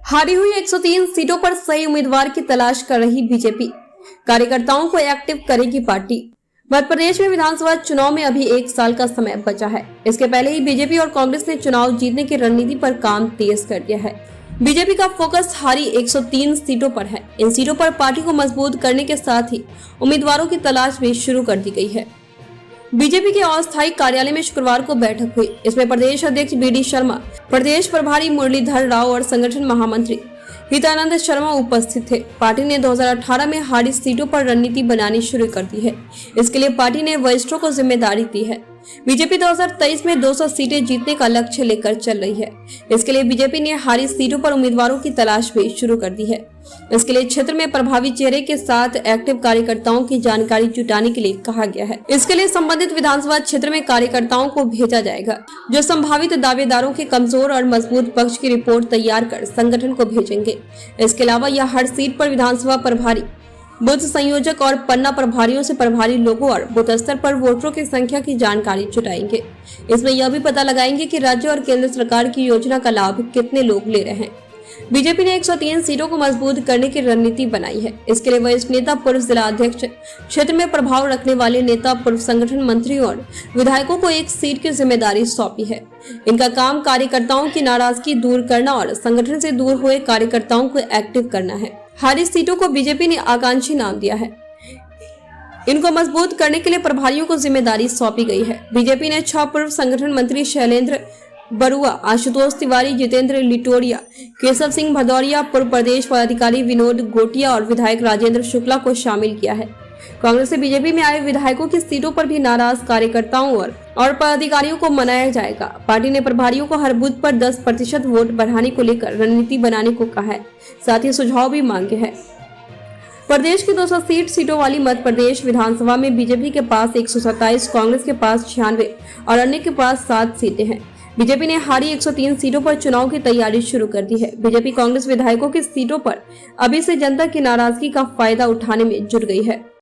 हारी हुई 103 सीटों पर सही उम्मीदवार की तलाश कर रही बीजेपी, कार्यकर्ताओं को एक्टिव करेगी पार्टी। मध्य प्रदेश में विधानसभा चुनाव में अभी 1 साल का समय बचा है। इसके पहले ही बीजेपी और कांग्रेस ने चुनाव जीतने की रणनीति पर काम तेज कर दिया है। बीजेपी का फोकस हारी 103 सीटों पर है। इन सीटों पर पार्टी को मजबूत करने के साथ ही उम्मीदवारों की तलाश भी शुरू कर दी गई है। बीजेपी के अस्थायी कार्यालय में शुक्रवार को बैठक हुई। इसमें प्रदेश अध्यक्ष बीडी शर्मा, प्रदेश प्रभारी मुरलीधर राव और संगठन महामंत्री हितानंद शर्मा उपस्थित थे। पार्टी ने 2018 में हारी सीटों पर रणनीति बनानी शुरू कर दी है। इसके लिए पार्टी ने वरिष्ठों को जिम्मेदारी दी है। बीजेपी 2023 में 200 सीटें जीतने का लक्ष्य लेकर चल रही है। इसके लिए बीजेपी ने हारी सीटों पर उम्मीदवारों की तलाश भी शुरू कर दी है। इसके लिए क्षेत्र में प्रभावी चेहरे के साथ एक्टिव कार्यकर्ताओं की जानकारी जुटाने के लिए कहा गया है। इसके लिए संबंधित विधानसभा क्षेत्र में कार्यकर्ताओं को भेजा जाएगा, जो संभावित दावेदारों के कमजोर और मजबूत पक्ष की रिपोर्ट तैयार कर संगठन को भेजेंगे। इसके अलावा यह हर सीट पर विधानसभा प्रभारी, बूथ संयोजक और पन्ना प्रभारियों से प्रभारी लोगों और बूथ स्तर पर वोटरों की संख्या की जानकारी जुटाएंगे। इसमें यह भी पता लगाएंगे कि राज्य और केंद्र सरकार की योजना का लाभ कितने लोग ले रहे हैं। बीजेपी ने 103 सीटों को मजबूत करने की रणनीति बनाई है। इसके लिए वरिष्ठ नेता, पूर्व जिला अध्यक्ष, क्षेत्र में प्रभाव रखने वाले नेता, पूर्व संगठन मंत्री और विधायकों को एक सीट की जिम्मेदारी सौंपी है। इनका काम कार्यकर्ताओं की नाराजगी दूर करना और संगठन से दूर हुए कार्यकर्ताओं को एक्टिव करना है। हारी सीटों को बीजेपी ने आकांक्षी नाम दिया है। इनको मजबूत करने के लिए प्रभारियों को जिम्मेदारी सौंपी गई है। बीजेपी ने 6 पूर्व संगठन मंत्री शैलेंद्र बरुआ, आशुतोष तिवारी, जितेंद्र लिटोरिया, केशव सिंह भदौरिया, पूर्व प्रदेश पदाधिकारी विनोद गोटिया और विधायक राजेंद्र शुक्ला को शामिल किया है। कांग्रेस से बीजेपी में आए विधायकों की सीटों पर भी नाराज कार्यकर्ताओं और पदाधिकारियों को मनाया जाएगा। पार्टी ने प्रभारियों को हर बूथ पर 10% वोट बढ़ाने को लेकर रणनीति बनाने को कहा है। साथ ही सुझाव भी मांगे हैं। प्रदेश की 260 सीटों वाली मध्य प्रदेश विधानसभा में बीजेपी के पास 127, कांग्रेस के पास 96 और अन्य के पास 7 सीटें हैं। बीजेपी ने हारी 103 सीटों पर चुनाव की तैयारी शुरू कर दी है। बीजेपी कांग्रेस विधायकों की सीटों पर अभी से जनता की नाराजगी का फायदा उठाने में जुट गई है।